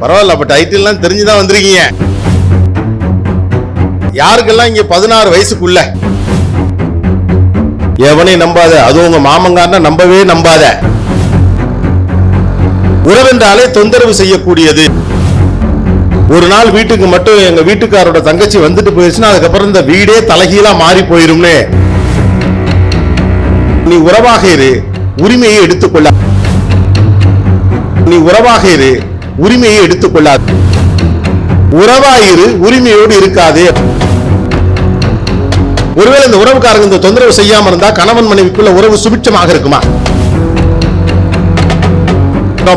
பரவாயில்ல, அப்ப டைட்டில்லாம் தெரிஞ்சுதான் வந்திருக்கீங்க. யாருக்கெல்லாம் இங்க 16 வயசுக்குள்ள எவனையும் நம்பாத, அதுவும் உங்க மாமங்காரன நம்பவே நம்பாத. உறவென்றாலே தொந்தரவு செய்யக்கூடியது. ஒரு நாள் வீட்டுக்கு மட்டும் எங்க வீட்டுக்காரோட தங்கச்சி வந்துட்டு போயிருச்சுன்னா அதுக்கப்புறம் இந்த வீடே தலைகீழா மாறி போயிரும்னு. நீ உறவாக இரு, உரிமையை எடுத்துக்கொள்ள. நீ உறவாக இரு, உரிமையை எடுத்துக்கொள்ளாது. உறவாயிரு, உரிமையோடு இருக்காது. ஒருவேளை இந்த உறவுக்காரங்க இந்த தொந்தரவு செய்யாம இருந்தா கணவன் மனைவிக்குள்ள உறவு சுபிட்சமாக இருக்குமா?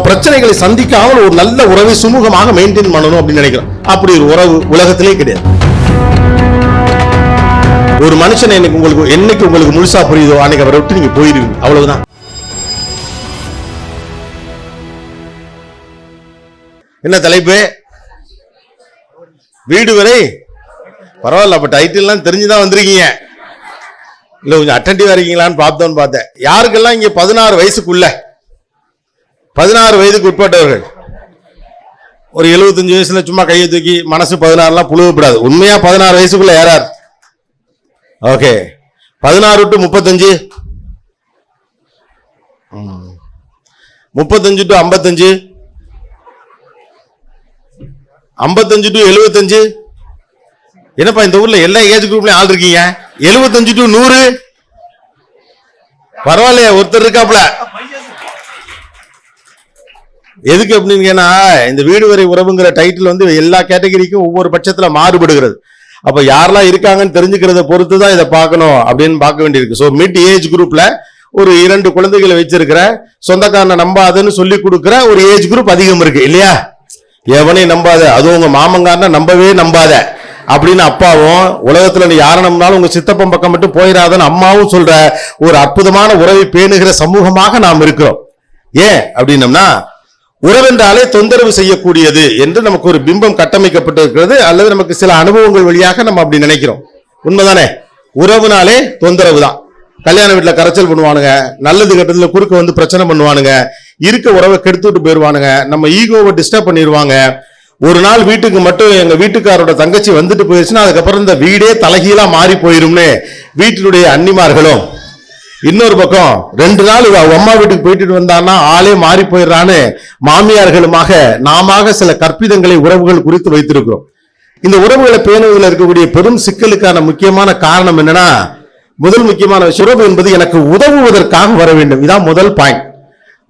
பிரச்சனைகளை சந்திக்காமல் ஒரு நல்ல உறவை சுமூகமாக மெயின்டைன் பண்ணணும் அப்படின்னு நினைக்கிறோம். அப்படி ஒரு உறவு உலகத்திலே கிடையாது. ஒரு மனுஷன் என்னைக்கு உங்களுக்கு முழுசா புரியுதோ அன்னைக்கு அவரை விட்டு நீங்க போயிருவீங்க, அவ்வளவுதான். என்ன தலைப்பு? வீடு வரை. பரவாயில்ல, அப்ப டைட்டில்லாம் தெரிஞ்சுதான் வந்திருக்கீங்க. இல்ல கொஞ்சம் அட்டன்டிவா இருக்கீங்களான்னு பார்த்தேன். யாருக்கெல்லாம் இங்க 16 வயசுக்குள்ள 16 வயதுக்கு உட்பட்டவர்கள், ஒரு 75 வயசுல சும்மா கையை தூக்கி மனசு 16 புழுவப்படாது. உண்மையா 16 வயசுக்குள்ள யாரார்? Okay, 16 to 35, 35 to 55, 55 to 75. என்னப்பா இந்த ஊர்ல எல்லா ஏஜ் குரூப்லயும் ஆள் இருக்கீங்க? 75 to 100. பரவாயில்லையா, ஒருத்தர் இருக்காப்ல. எதுக்கு அப்படின்னு இந்த வீடு வரை உறவுங்கிற டைட்டில் எல்லா கேட்டகரிக்கும் ஒவ்வொரு பட்சத்துல மாறுபடுகிறது. அப்ப யாரெல்லாம் இருக்காங்கன்னு தெரிஞ்சுக்கிறத பொறுத்து தான் இதை பார்க்கணும் அப்படின்னு பார்க்க வேண்டியிருக்கு. ஸோ மிட் ஏஜ் குரூப்ல ஒரு 2 குழந்தைகளை வச்சிருக்கிற, சொந்தக்காரனை நம்பாதுன்னு சொல்லி கொடுக்குற ஒரு ஏஜ் குரூப் அதிகம் இருக்கு இல்லையா? எவனையும் நம்பாத, அதுவும் உங்க மாமங்காரனை நம்பவே நம்பாத அப்படின்னு அப்பாவும், உலகத்துல நீ யாரை நம்பினாலும் உங்க சித்தப்பம் பக்கம் மட்டும் போயிடாதன்னு அம்மாவும் சொல்ற ஒரு அற்புதமான உறவை பேணுகிற சமூகமாக நாம் இருக்கிறோம். ஏன் அப்படின்னம்னா, உறவென்றாலே தொந்தரவு செய்யக்கூடியது என்று நமக்கு ஒரு பிம்பம் கட்டமைக்கப்பட்டிருக்கிறது. அல்லது நமக்கு சில அனுபவங்கள் வழியாக நம்ம அப்படி நினைக்கிறோம். உண்மைதானே? உறவுனாலே தொந்தரவு தான். கல்யாண வீட்டுல கரைச்சல் பண்ணுவானுங்க, நல்லது கட்டத்துல குறுக்க பிரச்சனை பண்ணுவானுங்க, இருக்க உறவை கெடுத்துட்டு போயிருவானுங்க, நம்ம ஈகோவை டிஸ்டர்ப் பண்ணிடுவாங்க. ஒரு நாள் வீட்டுக்கு மட்டும் எங்க வீட்டுக்காரோட தங்கச்சி வந்துட்டு போயிருச்சுன்னா அதுக்கப்புறம் இந்த வீடே தலைகீழா மாறி போயிரும்னு வீட்டினுடைய அன்னிமார்களும், இன்னொரு பக்கம் 2 நாள் அம்மா வீட்டுக்கு போயிட்டு வந்தான்னா ஆளே மாறி போயிடுறான்னு மாமியார்களுமாக நாம சில கற்பிதங்களை உறவுகள் குறித்து வைத்திருக்கிறோம். இந்த உறவுகளை பேணுவதில் இருக்கக்கூடிய பெரும் சிக்கலுக்கான முக்கியமான காரணம் என்னன்னா, முதல் முக்கியமான விஷயம், உறவு என்பது எனக்கு உதவுவதற்காக வர வேண்டும். இதான் முதல் பாயிண்ட்.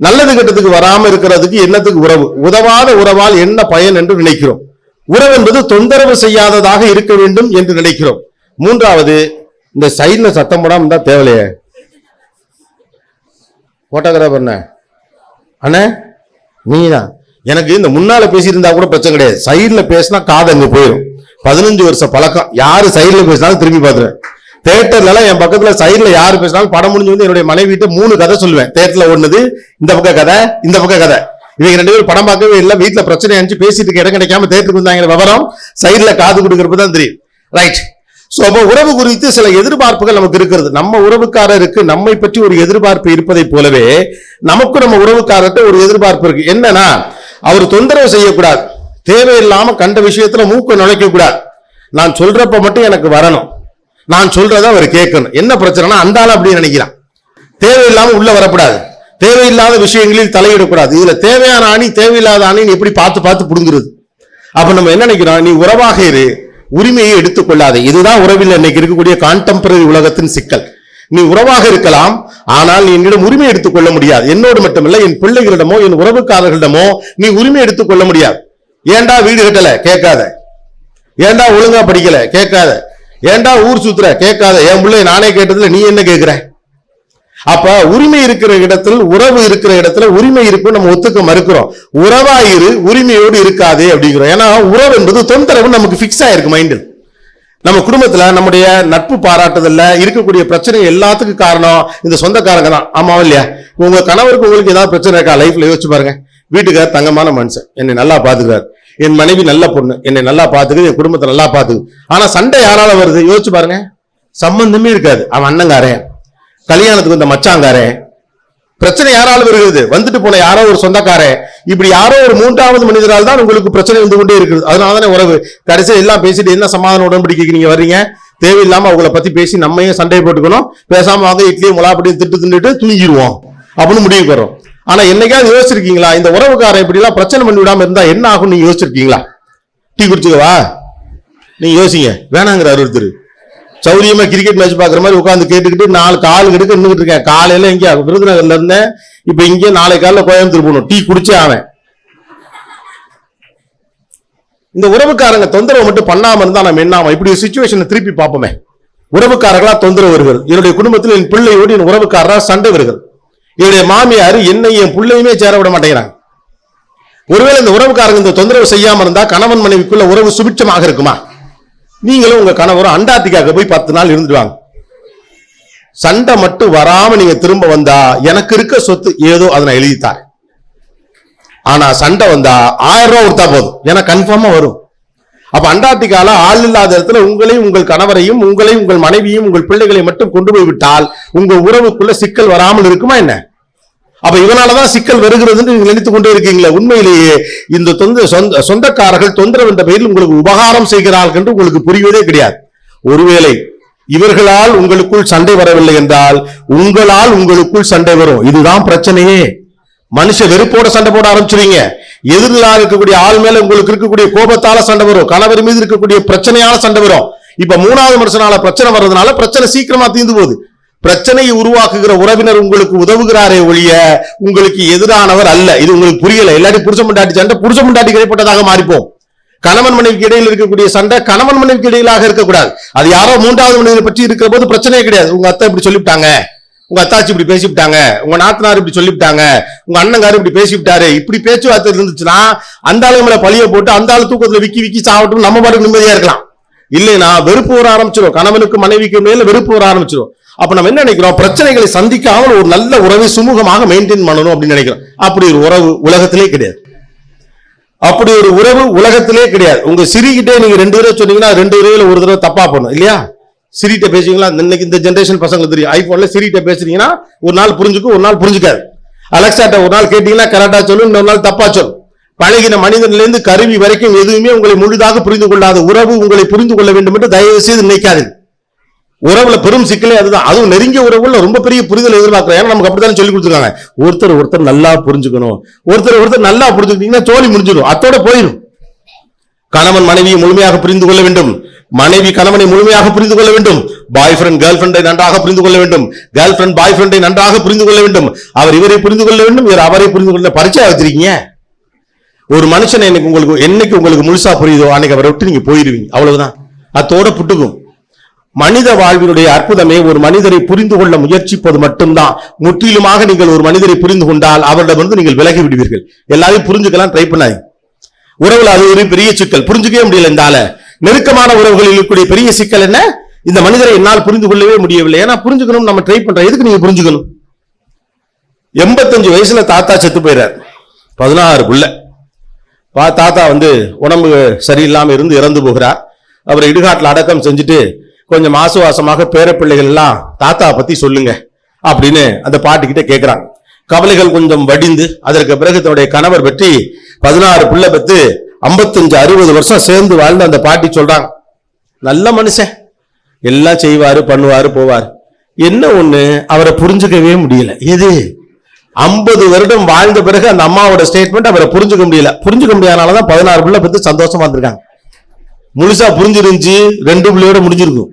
நல்லது கெட்டத்துக்கு வராம இருக்கிறதுக்கு என்னத்துக்கு உறவு? உதவாத உறவால் என்ன பயன் என்று நினைக்கிறோம். உறவு என்பது தொந்தரவு செய்யாததாக இருக்க வேண்டும் என்று நினைக்கிறோம். மூன்றாவது, இந்த சைட்ல சத்தம் போடாம இருந்தா தேவையில்லையே. போட்டோகிராஃபர் அண்ணே நீதான். எனக்கு இந்த முன்னால பேசியிருந்தா கூட பிரச்சனை கிடையாது, சைட்ல பேசினா காது அங்க போயிடும். 15 வருஷ பழக்கம். யாரு சைட்ல பேசினாலும் திரும்பி பார்த்துருவேன். தேட்டர்ல என் பக்கத்துல சைட்ல யாரு பேசினாலும் படம் முடிஞ்சு என்னுடைய மனைவிட்ட 3 கதை சொல்லுவேன். தேட்டர்ல ஒண்ணுது, இந்த பக்கம் கதை, இந்த பக்கம் கதை. இவங்க 2 பேரும் படம் பார்க்கவே இல்லை, வீட்டுல பிரச்சனை அனுப்பிச்சு பேசிட்டு இடம் கிடைக்காம தேட்டருக்கு வந்தாங்க. விவரம் சைட்ல காது கொடுக்கறப்பதான் தெரியும். ரைட். சோ அப்ப உறவு குறித்து சில எதிர்பார்ப்புகள் நமக்கு இருக்கிறது. நம்ம உறவுக்காரருக்கு நம்மை பற்றி ஒரு எதிர்பார்ப்பு இருப்பதை போலவே நமக்கு நம்ம உறவுக்காரர்கிட்ட ஒரு எதிர்பார்ப்பு இருக்கு. என்னன்னா, அவர் தொந்தரவு செய்யக்கூடாது, தேவையில்லாம கண்ட விஷயத்துல மூக்க நுழைக்க கூடாது, நான் சொல்றப்ப மட்டும் எனக்கு வரணும், நான் சொல்றத அவர் கேட்கணும். என்ன பிரச்சனைனா, அந்த ஆள் அப்படி நினைக்கிறான். தேவையில்லாம உள்ள வரக்கூடாது, தேவையில்லாத விஷயங்களில் தலையிடக்கூடாது. இதுல தேவையான ஆணி தேவையில்லாத ஆணின்னு எப்படி பார்த்து புடுங்குறது? அப்ப நம்ம என்ன நினைக்கிறோம்? நீ உறவாக இரு, உரிமையை எடுத்துக்கொள்ளாது. இதுதான் உறவில் இன்னைக்கு இருக்கக்கூடிய கான்டெம்பரரி உலகத்தின் சிக்கல். நீ உறவாக இருக்கலாம், ஆனால் நீ என்னிடம் உரிமை எடுத்துக்கொள்ள முடியாது. என்னோடு மட்டுமல்ல, என் பிள்ளைகளிடமோ என் உறவுக்காரர்களிடமோ நீ உரிமை எடுத்துக்கொள்ள முடியாது. ஏண்டா வீடு கட்டல? கேட்காத. ஏண்டா ஒழுங்கா படிக்கல? கேட்காத. ஏண்டா ஊர் சுத்துற? கேட்காத. என் பிள்ளை நானே கேட்டதுல நீ என்ன கேட்கிற? அப்ப உரிமை இருக்கிற இடத்தில், உறவு இருக்கிற இடத்துல உரிமை இருக்கும் நம்ம ஒத்துக்க மறுக்கிறோம். உறவாயிரு, உரிமையோடு இருக்காது அப்படிங்கிறோம். ஏன்னா உறவு என்பது தொந்தரவு நமக்கு பிக்ஸ் ஆயிருக்கு மைண்டில். நம்ம குடும்பத்துல நம்முடைய நட்பு பாராட்டுதல்ல இருக்கக்கூடிய பிரச்சனை எல்லாத்துக்கும் காரணம் இந்த சொந்தக்காரங்க தான். ஆமாவா இல்லையா? உங்க கணவருக்கு உங்களுக்கு ஏதாவது பிரச்சனை இருக்கா லைஃப்ல? யோசிச்சு பாருங்க. வீட்டுக்கார் தங்கமான மனுஷன், என்னை நல்லா பாத்துக்கிறார், என் மனைவி நல்ல பொண்ணு, என்னை நல்லா பாத்துக்குது, என் குடும்பத்தை நல்லா பாத்துக்குது. ஆனா சண்டை யாரால வருது? யோசிச்சு பாருங்க. சம்பந்தமே இருக்காது. அவன் அண்ணங்காரன், கல்யாணத்துக்கு வந்த மச்சாங்காரன், பிரச்சனை யாரால வருகிறது? வந்துட்டு போன யாரோ ஒரு சொந்தக்காரன், இப்படி யாரோ ஒரு மூன்றாவது மனிதரால் தான் உங்களுக்கு பிரச்சனை வந்து கொண்டே இருக்குது. அதனாலதானே உறவு. கடைசியா எல்லாம் பேசிட்டு என்ன சமாதான உடன்படிக்கைக்கு நீங்க வர்றீங்க? தேவையில்லாம அவங்கள பத்தி பேசி நம்மையும் சண்டை போட்டுக்கணும். பேசாம வாங்க இட்லியும் முலாப்படியும் தின்னுட்டு தூங்கிடுவோம் அப்படின்னு முடிவு வரும். ஆனா என்னைக்காவது யோசிச்சிருக்கீங்களா, இந்த உறவுக்காரன் இப்படி எல்லாம் பிரச்சனை பண்ணி விடாம இருந்தா என்ன ஆகும் நீங்க யோசிச்சிருக்கீங்களா? டீ குடிச்சுக்கவா நீங்க யோசிங்க. வேணாங்கிறாரு ஒருத்தர். சௌரியமா கிரிக்கெட் மேட்ச் பாக்குற மாதிரி உட்காந்து கேட்டுக்கிட்டு 4 கால் கெடுக்க நின்றுட்டு இருக்கேன். காலையில இங்க விருதுநகர்ல இருந்தேன், இப்ப இங்கே நாளை காலைல கோயம்புத்தூர் போகணும். டீ குடிச்சே அவன். இந்த உறவுக்காரங்க தொந்தரவு மட்டும் பண்ணாம இருந்தா நம்ம என்னாம இப்படி ஒரு சிச்சுவேஷனை திருப்பி பார்ப்போமே. உறவுக்காரர்களா தொந்தரவு வருகிறது. என்னுடைய குடும்பத்தில் என் பிள்ளையோடு என் உறவுக்காரரா சண்டை வருகிறது. என்னுடைய மாமியார் என்னை என் பிள்ளையுமே சேர விட மாட்டேங்கிறாங்க. ஒருவேளை இந்த உறவுக்காரங்க இந்த தொந்தரவு செய்யாம இருந்தா கணவன் மனைவிக்குள்ள உறவு சுபிட்சமாக இருக்குமா? நீங்களும் உங்க கணவரும் அண்டார்டிகாவுக்கு போய் 10 நாள் இருந்துடுவாங்க. சண்டை மட்டும் வராம நீங்க திரும்ப வந்தா எனக்கு இருக்க சொத்து ஏதோ அதை நான் எழுதித்தார். ஆனா சண்டை வந்தா 1000 ரூபாய் கொடுத்தா போதும், ஏன்னா கன்ஃபார்மா வரும். அப்ப அண்டார்டிகால ஆள் இல்லாத இடத்துல உங்களையும் உங்கள் கணவரையும் உங்களையும் உங்கள் மனைவியும் உங்கள் பிள்ளைகளை மட்டும் கொண்டு போய் விட்டால் உங்க உறவுக்குள்ள சிக்கல் வராமல் இருக்குமா என்ன? அப்ப இவனாலதான் சிக்கல் வருகிறது நீங்க நினைத்துக் கொண்டே இருக்கீங்களா? உண்மையிலேயே இந்த சொந்தக்காரர்கள் தொந்தரவு என்ற பெயரில் உங்களுக்கு உபகாரம் செய்கிறார்கள் என்று உங்களுக்கு புரிவதே கிடையாது. ஒருவேளை இவர்களால் உங்களுக்குள் சண்டை வரவில்லை என்றால் உங்களால் உங்களுக்குள் சண்டை வரும். இதுதான் பிரச்சனையே. மனுஷ வெறுப்போட சண்டை போட ஆரம்பிச்சுறீங்க. எதிரில் இருக்கக்கூடிய ஆள் மேல உங்களுக்கு இருக்கக்கூடிய கோபத்தால சண்டை வரும். கணவர் மீது இருக்கக்கூடிய பிரச்சனையால சண்டை வரும். இப்ப 3வது மனுஷனால பிரச்சனை வர்றதுனால பிரச்சனை சீக்கிரமா தீர்ந்து போகுது. பிரச்சனையை உருவாக்குகிற உறவினர் உங்களுக்கு உதவுகிறாரே ஒழிய உங்களுக்கு எதிரானவர் அல்ல. இது உங்களுக்கு புரியல. எல்லாரும் புருஷ முண்டாட்டி சண்டை புருஷ முண்டாட்டி கிடைப்பட்டதாக மாறிப்போம். கணவன் மனைவிக்கு இடையில் இருக்கக்கூடிய சண்டை கணவன் மனைவிக்கு இடையிலாக இருக்கக்கூடாது. அது யாரோ 3வது மனிதனை பற்றி இருக்கிற போது பிரச்சனையே கிடையாது. உங்க அத்தை இப்படி சொல்லிவிட்டாங்க, உங்க அத்தாச்சி இப்படி பேசிவிட்டாங்க, உங்க நாத்தனார் இப்படி சொல்லிவிட்டாங்க, உங்க அண்ணங்காரு இப்படி பேசிவிட்டாரு, இப்படி பேச்சுவார்த்தை இருந்துச்சுன்னா அந்த ஆளு மேல பழிய போட்டு அந்த ஆளு தூக்கத்துல விக்கி சாப்பிட்டு நம்ம பாட்டுக்கு நிம்மதியா இருக்கலாம். இல்லைன்னா வெறுப்பு வர ஆரம்பிச்சிடும். கணவனுக்கு மனைவிக்கு மேல வெறுப்பு வர ஆரம்பிச்சிடும். அப்ப நம்ம என்ன நினைக்கிறோம்? பிரச்சனைகளை சந்திக்காமல் ஒரு நல்ல உறவை சுமூகமாக மெயின்டைன் பண்ணணும் அப்படின்னு நினைக்கிறோம். அப்படி ஒரு உறவு உலகத்திலே கிடையாது. அப்படி ஒரு உறவு உலகத்திலே கிடையாது. உங்க சிரிக்கிட்டே நீங்க 2 தடவை சொன்னீங்கன்னா 2 தடவையில ஒரு தடவை தப்பா பண்ணும் இல்லையா? சிரிட்ட பேசுவீங்களா? இன்னைக்கு இந்த ஜெனரேஷன் பசங்களுக்கு தெரியும். ஐபோன்ல சிரிட்ட பேசுறீங்கன்னா ஒரு நாள் புரிஞ்சுக்கும், ஒரு நாள் புரிஞ்சுக்காது. அலெக்சாட்ட ஒரு நாள் கேட்டீங்கன்னா கரெக்டா சொல்லும், இன்னொரு நாள் தப்பா சொல்லும். பழகின மனிதனிலிருந்து கருவி வரைக்கும் எதுவுமே உங்களை முழுதாக புரிந்து கொள்ளாத உறவு உங்களை புரிந்து கொள்ள வேண்டும் என்று தயவு செய்து நினைக்காது. உறவுல பெரும் சிக்கலே அதுதான். அதுவும் நெருங்கிய உறவுல ரொம்ப பெரிய புரிதல் எதிர்பார்க்கிறோம். ஏன்னா நமக்கு அப்படித்தான் சொல்லி கொடுத்துருக்காங்க. ஒருத்தர் நல்லா புரிஞ்சுக்கணும். ஒருத்தர் நல்லா புரிஞ்சுக்கிட்டீங்கன்னா தோழி முடிஞ்சிடும், அத்தோட போயிடும். கணவன் மனைவியை முழுமையாக புரிந்து கொள்ள வேண்டும். மனைவி கணவனை முழுமையாக புரிந்து கொள்ள வேண்டும். பாய் ஃப்ரெண்ட் கேர்ள் ஃப்ரெண்டை நன்றாக புரிந்து கொள்ள வேண்டும். கேர்ள் ஃப்ரெண்ட் பாய் ஃப்ரெண்டை நன்றாக புரிந்து கொள்ள வேண்டும். அவர் இவரை புரிந்து கொள்ள வேண்டும், இவர் அவரை புரிந்து கொள்ள. பரிச்சயம் வச்சிருக்கீங்க. ஒரு மனுஷனை என்னைக்கு உங்களுக்கு முழுசா புரியுதோ அன்னைக்கு அவரை விட்டு நீங்க போயிருவீங்க. அவ்வளவுதான், அத்தோட புட்டுக்கும். மனித வாழ்வினுடைய அற்புதமே ஒரு மனிதரை புரிந்து கொள்ள முயற்சிப்பது மட்டும்தான். முற்றிலுமாக நீங்கள் ஒரு மனிதரை புரிந்து கொண்டால் அவரிடமிருந்து நீங்கள் விலகி விடுவீர்கள். எல்லாரையும் புரிஞ்சுக்கலாம் ட்ரை பண்ணாங்க. உறவுல அது ஒரு பெரிய சிக்கல். புரிஞ்சுக்கவே முடியல. இந்த நெருக்கமான உறவுகளில் இருக்கக்கூடிய பெரிய சிக்கல் என்ன? இந்த மனிதரை என்னால் புரிந்து கொள்ளவே முடியவில்லை. ஏன்னா புரிஞ்சுக்கணும் நம்ம ட்ரை பண்றோம். எதுக்கு நீங்க புரிஞ்சுக்கணும்? 85 வயசுல தாத்தா செத்து போயிறார். 16 புள்ள. தாத்தா உடம்பு சரியில்லாம இருந்து இறந்து போகிறார். அவரை இடுகாட்டில் அடக்கம் செஞ்சுட்டு கொஞ்சம் ஆசுவாசமாக பேரப்பிள்ளைகள் எல்லாம் தாத்தா பத்தி சொல்லுங்க அப்படின்னு அந்த பாட்டிக்கிட்ட கேட்கிறாங்க. கவலைகள் கொஞ்சம் வடிந்து அதற்கு பிறகு தன்னுடைய கணவர் பற்றி 16 பிள்ளை பெற்று 55-60 வருஷம் சேர்ந்து வாழ்ந்து அந்த பாட்டி சொல்றாங்க, நல்ல மனுஷன், எல்லாம் செய்வாரு, பண்ணுவாரு, போவார். என்ன ஒண்ணு அவரை புரிஞ்சுக்கவே முடியல. எது? 50 வருடம் வாழ்ந்த பிறகு அந்த அம்மாவோட ஸ்டேட்மெண்ட் அவரை புரிஞ்சுக்க முடியல. புரிஞ்சுக்க முடியாதனாலதான் 16 பிள்ளை பெற்று சந்தோஷமா இருந்திருக்காங்க. முழுசா புரிஞ்சிருந்துச்சு 2 பிள்ளையோட முடிஞ்சிருக்கும்.